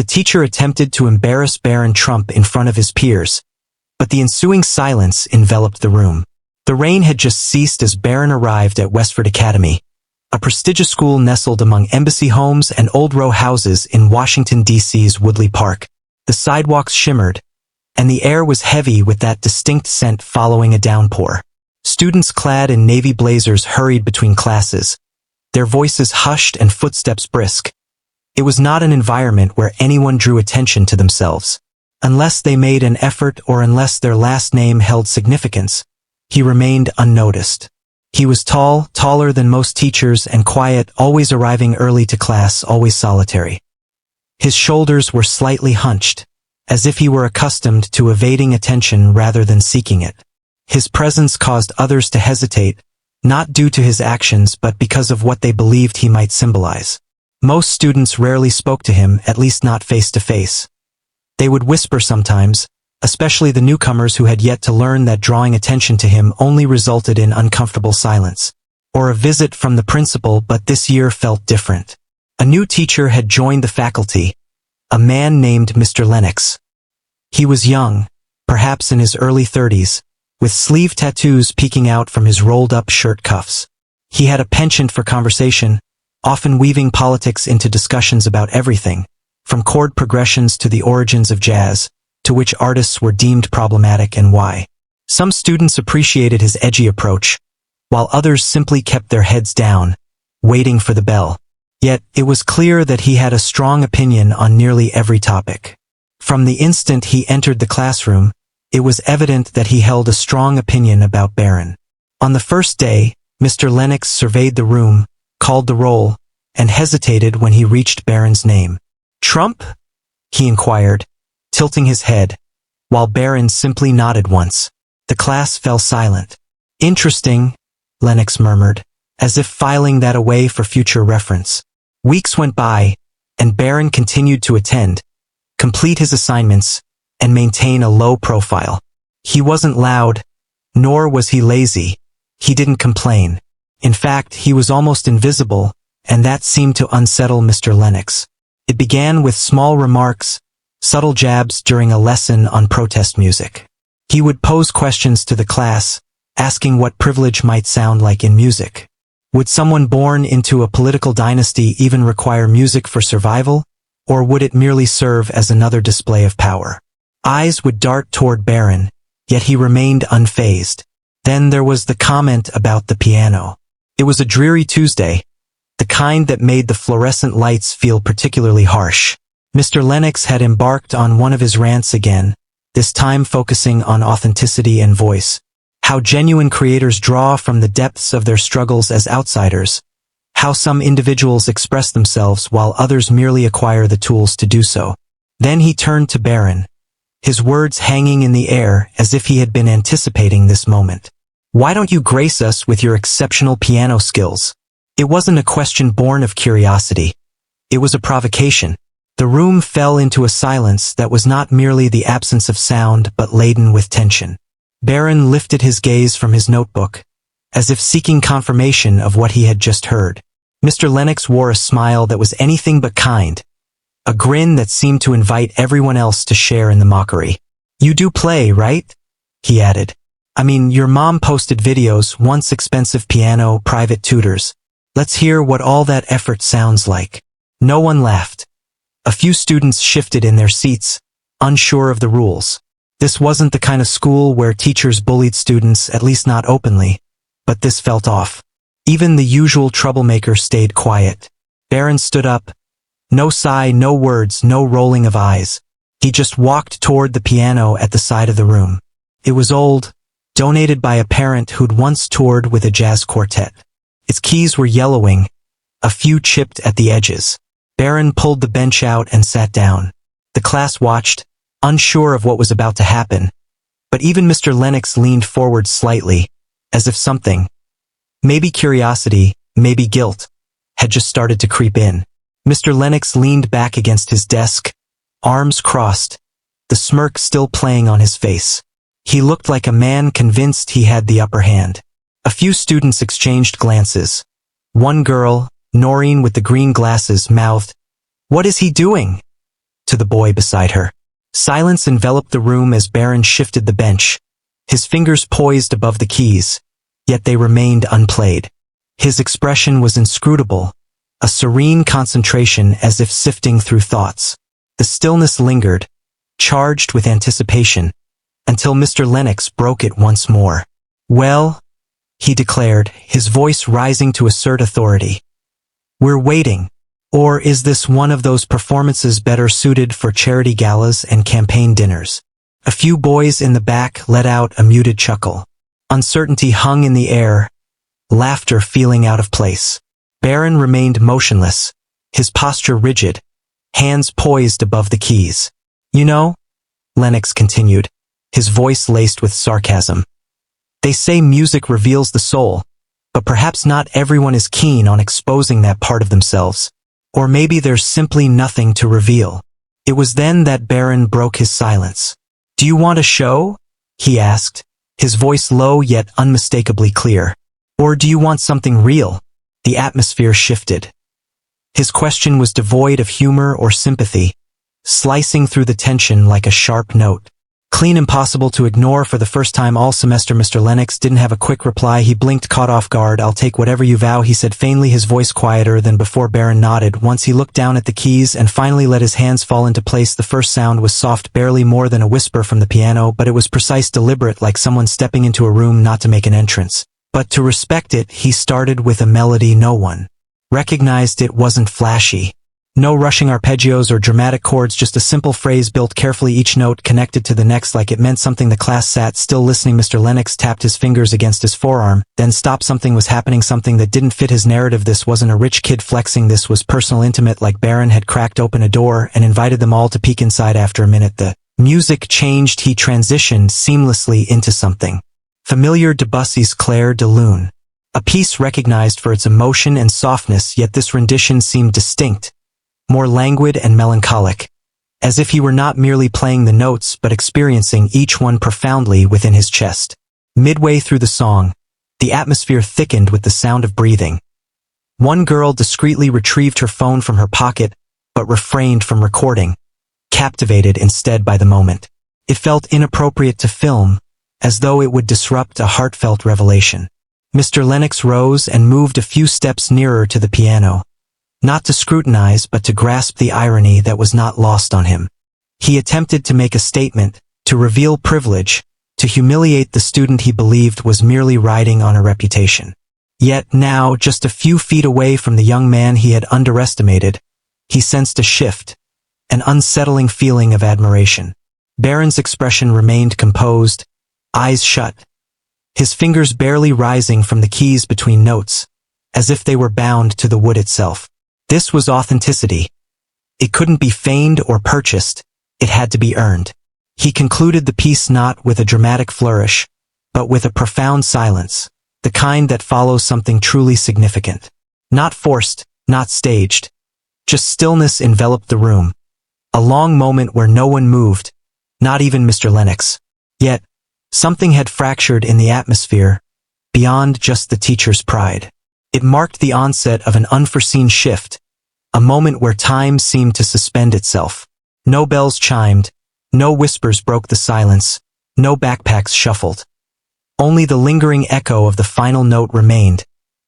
The teacher attempted to embarrass Barron Trump in front of his peers, but the ensuing silence enveloped the room. The rain had just ceased as Barron arrived at Westford Academy, a prestigious school nestled among embassy homes and old row houses in Washington, D.C.'s Woodley Park. The sidewalks shimmered, and the air was heavy with that distinct scent following a downpour. Students clad in navy blazers hurried between classes, their voices hushed and footsteps brisk. It was not an environment where anyone drew attention to themselves. Unless they made an effort or unless their last name held significance, he remained unnoticed. He was tall, taller than most teachers, and quiet, always arriving early to class, always solitary. His shoulders were slightly hunched, as if he were accustomed to evading attention rather than seeking it. His presence caused others to hesitate, not due to his actions but because of what they believed he might symbolize. Most students rarely spoke to him, at least not face to face. They would whisper sometimes, especially the newcomers who had yet to learn that drawing attention to him only resulted in uncomfortable silence, or a visit from the principal. But this year felt different. A new teacher had joined the faculty, a man named Mr. Lennox. He was young, perhaps in his early 30s, with sleeve tattoos peeking out from his rolled-up shirt cuffs. He had a penchant for conversation, often weaving politics into discussions about everything, from chord progressions to the origins of jazz, to which artists were deemed problematic and why. Some students appreciated his edgy approach, while others simply kept their heads down, waiting for the bell. Yet, it was clear that he had a strong opinion on nearly every topic. From the instant he entered the classroom, it was evident that he held a strong opinion about Barron. On the first day, Mr. Lennox surveyed the room, called the roll, and hesitated when he reached Barron's name. "Trump?" he inquired, tilting his head, while Barron simply nodded once. The class fell silent. "Interesting," Lennox murmured, as if filing that away for future reference. Weeks went by, and Barron continued to attend, complete his assignments, and maintain a low profile. He wasn't loud, nor was he lazy. He didn't complain. In fact, he was almost invisible, and that seemed to unsettle Mr. Lennox. It began with small remarks, subtle jabs during a lesson on protest music. He would pose questions to the class, asking what privilege might sound like in music. Would someone born into a political dynasty even require music for survival, or would it merely serve as another display of power? Eyes would dart toward Barron, yet he remained unfazed. Then there was the comment about the piano. It was a dreary Tuesday, the kind that made the fluorescent lights feel particularly harsh. Mr. Lennox had embarked on one of his rants again, this time focusing on authenticity and voice. How genuine creators draw from the depths of their struggles as outsiders. How some individuals express themselves while others merely acquire the tools to do so. Then he turned to Barron, his words hanging in the air as if he had been anticipating this moment. "Why don't you grace us with your exceptional piano skills?" It wasn't a question born of curiosity. It was a provocation. The room fell into a silence that was not merely the absence of sound but laden with tension. Barron lifted his gaze from his notebook, as if seeking confirmation of what he had just heard. Mr. Lennox wore a smile that was anything but kind, a grin that seemed to invite everyone else to share in the mockery. "You do play, right?" he added. "I mean, your mom posted videos, once expensive piano, private tutors. Let's hear what all that effort sounds like." No one laughed. A few students shifted in their seats, unsure of the rules. This wasn't the kind of school where teachers bullied students, at least not openly, but this felt off. Even the usual troublemaker stayed quiet. Barron stood up. No sigh, no words, no rolling of eyes. He just walked toward the piano at the side of the room. It was old, donated by a parent who'd once toured with a jazz quartet. Its keys were yellowing, a few chipped at the edges. Barron pulled the bench out and sat down. The class watched, unsure of what was about to happen, but even Mr. Lennox leaned forward slightly, as if something, maybe curiosity, maybe guilt, had just started to creep in. Mr. Lennox leaned back against his desk, arms crossed, the smirk still playing on his face. He looked like a man convinced he had the upper hand. A few students exchanged glances. One girl, Noreen with the green glasses, mouthed, "What is he doing?" to the boy beside her. Silence enveloped the room as Barron shifted the bench, his fingers poised above the keys, yet they remained unplayed. His expression was inscrutable, a serene concentration as if sifting through thoughts. The stillness lingered, charged with anticipation, until Mr. Lennox broke it once more. "Well," he declared, his voice rising to assert authority. "We're waiting. Or is this one of those performances better suited for charity galas and campaign dinners?" A few boys in the back let out a muted chuckle. Uncertainty hung in the air, laughter feeling out of place. Barron remained motionless, his posture rigid, hands poised above the keys. "You know," Lennox continued, his voice laced with sarcasm, "they say music reveals the soul, but perhaps not everyone is keen on exposing that part of themselves. Or maybe there's simply nothing to reveal." It was then that Barron broke his silence. "Do you want a show?" he asked, his voice low yet unmistakably clear. "Or do you want something real?" The atmosphere shifted. His question was devoid of humor or sympathy, slicing through the tension like a sharp note. Clean impossible to ignore for the first time all semester. Mr. Lennox didn't have a quick reply. He blinked, caught off guard. "I'll take whatever you vow," he said faintly, his voice quieter than before. Barron nodded. Once he looked down at the keys and finally let his hands fall into place. The first sound was soft, barely more than a whisper from the piano, but it was precise, deliberate, like someone stepping into a room not to make an entrance, but to respect it. He started with a melody no one recognized. It wasn't flashy. No rushing arpeggios or dramatic chords, just a simple phrase built carefully, each note connected to the next like it meant something. The class sat still listening. Mr. Lennox tapped his fingers against his forearm, then stopped. Something was happening, something that didn't fit his narrative. This wasn't a rich kid flexing, this was personal, intimate, like Barron had cracked open a door and invited them all to peek inside. After a minute the music changed. He transitioned seamlessly into something familiar, Debussy's Clair de Lune. A piece recognized for its emotion and softness, yet this rendition seemed distinct, more languid and melancholic, as if he were not merely playing the notes but experiencing each one profoundly within his chest. Midway through the song, the atmosphere thickened with the sound of breathing. One girl discreetly retrieved her phone from her pocket, but refrained from recording, captivated instead by the moment. It felt inappropriate to film, as though it would disrupt a heartfelt revelation. Mr. Lennox rose and moved a few steps nearer to the piano, not to scrutinize but to grasp the irony that was not lost on him. He attempted to make a statement, to reveal privilege, to humiliate the student he believed was merely riding on a reputation. Yet now, just a few feet away from the young man he had underestimated, he sensed a shift, an unsettling feeling of admiration. Barron's expression remained composed, eyes shut, his fingers barely rising from the keys between notes, as if they were bound to the wood itself. This was authenticity. It couldn't be feigned or purchased, it had to be earned. He concluded the piece not with a dramatic flourish, but with a profound silence, the kind that follows something truly significant. Not forced, not staged. Just stillness enveloped the room. A long moment where no one moved, not even Mr. Lennox. Yet, something had fractured in the atmosphere, beyond just the teacher's pride. It marked the onset of an unforeseen shift, a moment where time seemed to suspend itself. No bells chimed, no whispers broke the silence, no backpacks shuffled. Only the lingering echo of the final note remained,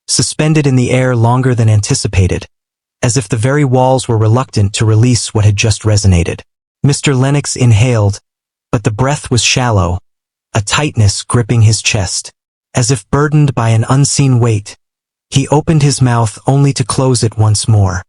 suspended in the air longer than anticipated, as if the very walls were reluctant to release what had just resonated. Mr. Lennox inhaled, but the breath was shallow, a tightness gripping his chest. As if burdened by an unseen weight, he opened his mouth only to close it once more.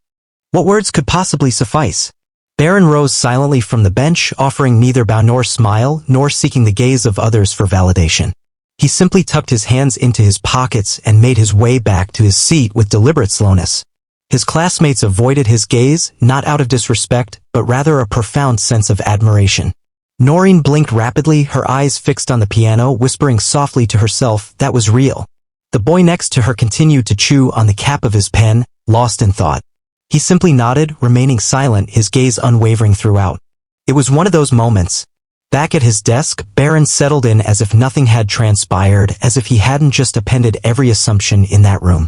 What words could possibly suffice? Barron rose silently from the bench, offering neither bow nor smile, nor seeking the gaze of others for validation. He simply tucked his hands into his pockets and made his way back to his seat with deliberate slowness. His classmates avoided his gaze, not out of disrespect, but rather a profound sense of admiration. Noreen blinked rapidly, her eyes fixed on the piano, whispering softly to herself, "That was real." The boy next to her continued to chew on the cap of his pen, lost in thought. He simply nodded, remaining silent, his gaze unwavering throughout. It was one of those moments. Back at his desk, Barron settled in as if nothing had transpired, as if he hadn't just appended every assumption in that room.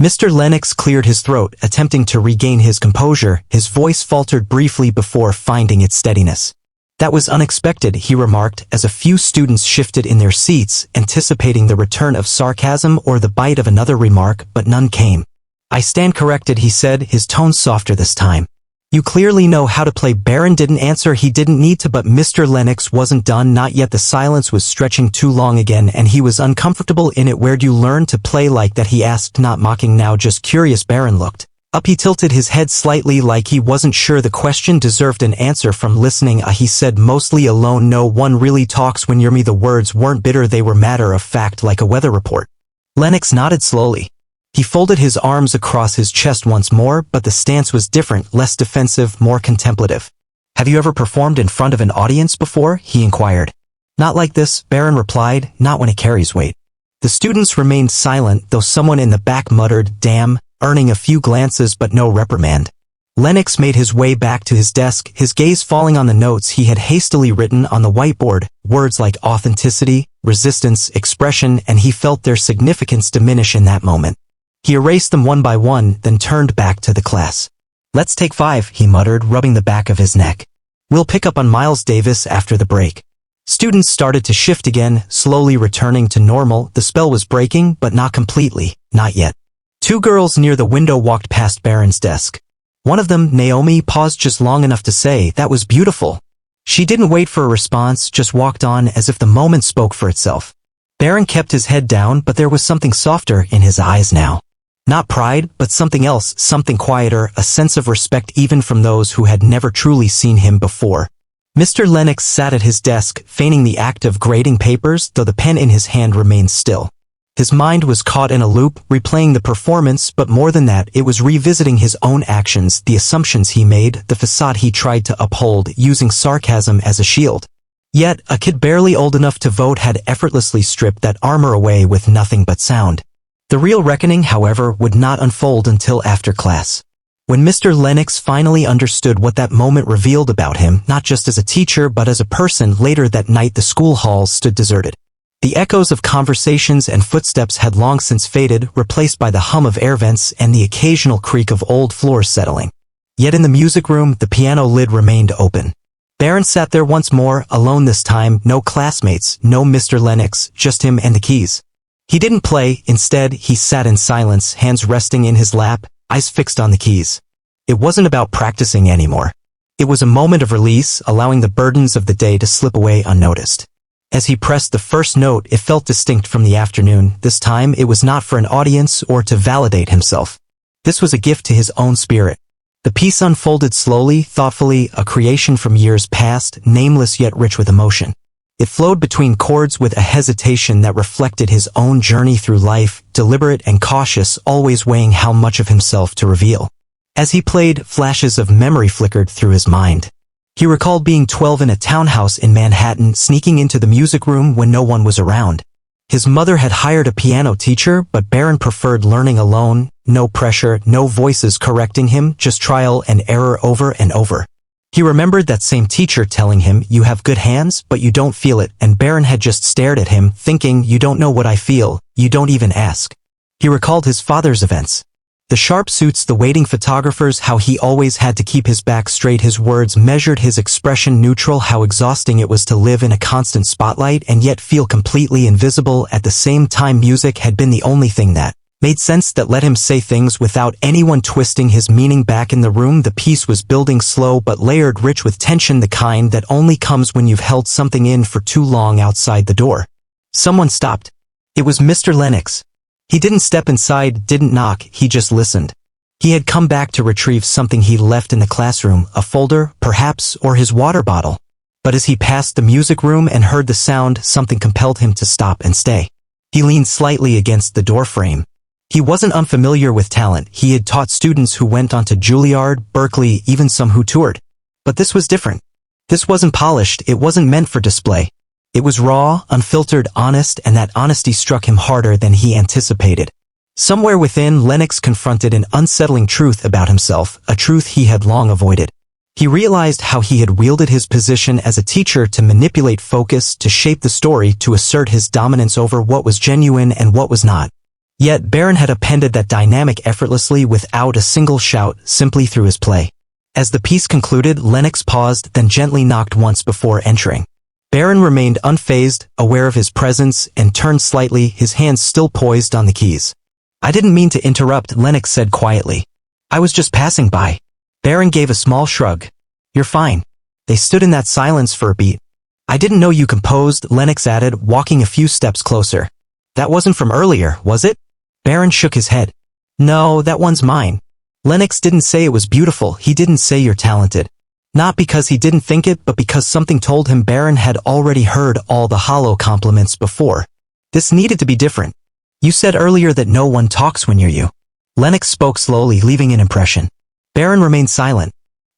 Mr. Lennox cleared his throat, attempting to regain his composure. His voice faltered briefly before finding its steadiness. "That was unexpected," he remarked, as a few students shifted in their seats, anticipating the return of sarcasm or the bite of another remark, but none came. "I stand corrected," he said, his tone softer this time. "You clearly know how to play." Barron didn't answer. He didn't need to, but Mr. Lennox wasn't done, not yet. The silence was stretching too long again, and he was uncomfortable in it. "Where'd you learn to play like that?" he asked, not mocking, now just curious. Barron looked up. He tilted his head slightly, like he wasn't sure the question deserved an answer. "From listening," he said, "mostly alone. No one really talks when you're me." The words weren't bitter, they were matter of fact, like a weather report. Lennox nodded slowly. He folded his arms across his chest once more, but the stance was different, less defensive, more contemplative. "Have you ever performed in front of an audience before?" he inquired. "Not like this," Barron replied, "not when it carries weight." The students remained silent, though someone in the back muttered, "Damn," earning a few glances but no reprimand. Lennox made his way back to his desk, his gaze falling on the notes he had hastily written on the whiteboard, words like authenticity, resistance, expression, and he felt their significance diminish in that moment. He erased them one by one, then turned back to the class. "Let's take 5, he muttered, rubbing the back of his neck. "We'll pick up on Miles Davis after the break." Students started to shift again, slowly returning to normal. The spell was breaking, but not completely, not yet. 2 girls near the window walked past Barron's desk. One of them, Naomi, paused just long enough to say, "That was beautiful." She didn't wait for a response, just walked on as if the moment spoke for itself. Barron kept his head down, but there was something softer in his eyes now. Not pride, but something else, something quieter, a sense of respect even from those who had never truly seen him before. Mr. Lennox sat at his desk, feigning the act of grading papers, though the pen in his hand remained still. His mind was caught in a loop, replaying the performance, but more than that, it was revisiting his own actions, the assumptions he made, the facade he tried to uphold, using sarcasm as a shield. Yet, a kid barely old enough to vote had effortlessly stripped that armor away with nothing but sound. The real reckoning, however, would not unfold until after class. When Mr. Lennox finally understood what that moment revealed about him, not just as a teacher but as a person, later that night the school halls stood deserted. The echoes of conversations and footsteps had long since faded, replaced by the hum of air vents and the occasional creak of old floors settling. Yet in the music room, the piano lid remained open. Barron sat there once more, alone this time, no classmates, no Mr. Lennox, just him and the keys. He didn't play, instead, he sat in silence, hands resting in his lap, eyes fixed on the keys. It wasn't about practicing anymore. It was a moment of release, allowing the burdens of the day to slip away unnoticed. As he pressed the first note, it felt distinct from the afternoon. This time, it was not for an audience or to validate himself. This was a gift to his own spirit. The piece unfolded slowly, thoughtfully, a creation from years past, nameless yet rich with emotion. It flowed between chords with a hesitation that reflected his own journey through life, deliberate and cautious, always weighing how much of himself to reveal. As he played, flashes of memory flickered through his mind. He recalled being 12 in a townhouse in Manhattan, sneaking into the music room when no one was around. His mother had hired a piano teacher, but Barron preferred learning alone, no pressure, no voices correcting him, just trial and error over and over. He remembered that same teacher telling him, "You have good hands, but you don't feel it," and Barron had just stared at him, thinking, "You don't know what I feel, you don't even ask." He recalled his father's events. The sharp suits, the waiting photographers, how he always had to keep his back straight, his words measured, his expression neutral, how exhausting it was to live in a constant spotlight and yet feel completely invisible. At the same time, music had been the only thing that made sense, that let him say things without anyone twisting his meaning. Back in the room, the piece was building, slow but layered, rich with tension, the kind that only comes when you've held something in for too long. Outside the door, someone stopped. It was Mr. Lennox. He didn't step inside, didn't knock, he just listened. He had come back to retrieve something he left in the classroom, a folder, perhaps, or his water bottle. But as he passed the music room and heard the sound, something compelled him to stop and stay. He leaned slightly against the door frame. He wasn't unfamiliar with talent. He had taught students who went on to Juilliard, Berkeley, even some who toured. But this was different. This wasn't polished, it wasn't meant for display. It was raw, unfiltered, honest, and that honesty struck him harder than he anticipated. Somewhere within, Lennox confronted an unsettling truth about himself, a truth he had long avoided. He realized how he had wielded his position as a teacher to manipulate focus, to shape the story, to assert his dominance over what was genuine and what was not. Yet Barron had appended that dynamic effortlessly without a single shout, simply through his play. As the piece concluded, Lennox paused, then gently knocked once before entering. Barron remained unfazed, aware of his presence, and turned slightly, his hands still poised on the keys. "I didn't mean to interrupt," Lennox said quietly. "I was just passing by." Barron gave a small shrug. "You're fine." They stood in that silence for a beat. "I didn't know you composed," Lennox added, walking a few steps closer. "That wasn't from earlier, was it?" Barron shook his head. "No, that one's mine." Lennox didn't say it was beautiful, he didn't say you're talented. Not because he didn't think it, but because something told him Barron had already heard all the hollow compliments before. This needed to be different. "You said earlier that no one talks when you're you." Lennox spoke slowly, leaving an impression. Barron remained silent.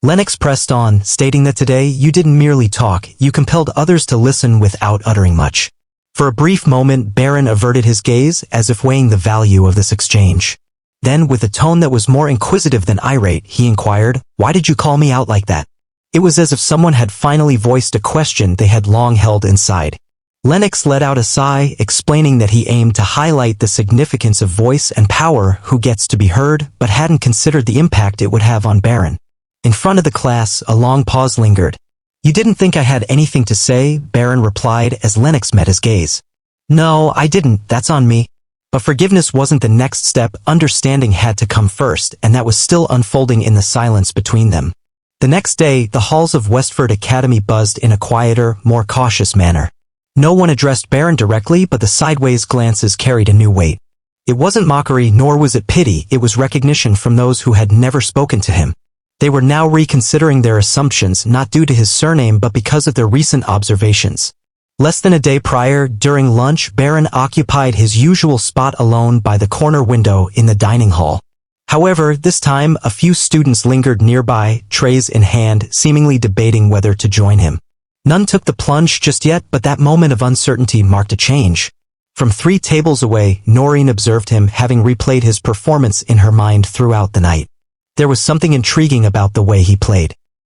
Lennox pressed on, stating that today you didn't merely talk, you compelled others to listen without uttering much. For a brief moment, Barron averted his gaze, as if weighing the value of this exchange. Then, with a tone that was more inquisitive than irate, he inquired, "Why did you call me out like that?" It was as if someone had finally voiced a question they had long held inside. Lennox let out a sigh, explaining that he aimed to highlight the significance of voice and power, who gets to be heard, but hadn't considered the impact it would have on Barron. In front of the class, a long pause lingered. "You didn't think I had anything to say?" Barron replied as Lennox met his gaze. "No, I didn't, that's on me." But forgiveness wasn't the next step, understanding had to come first, and that was still unfolding in the silence between them. The next day, the halls of Westford Academy buzzed in a quieter, more cautious manner. No one addressed Barron directly, but the sideways glances carried a new weight. It wasn't mockery, nor was it pity, it was recognition from those who had never spoken to him. They were now reconsidering their assumptions, not due to his surname but because of their recent observations. Less than a day prior, during lunch, Barron occupied his usual spot alone by the corner window in the dining hall. However, this time, a few students lingered nearby, trays in hand, seemingly debating whether to join him. None took the plunge just yet, but that moment of uncertainty marked a change. From 3 tables away, Noreen observed him, having replayed his performance in her mind throughout the night. There was something intriguing about the way he played.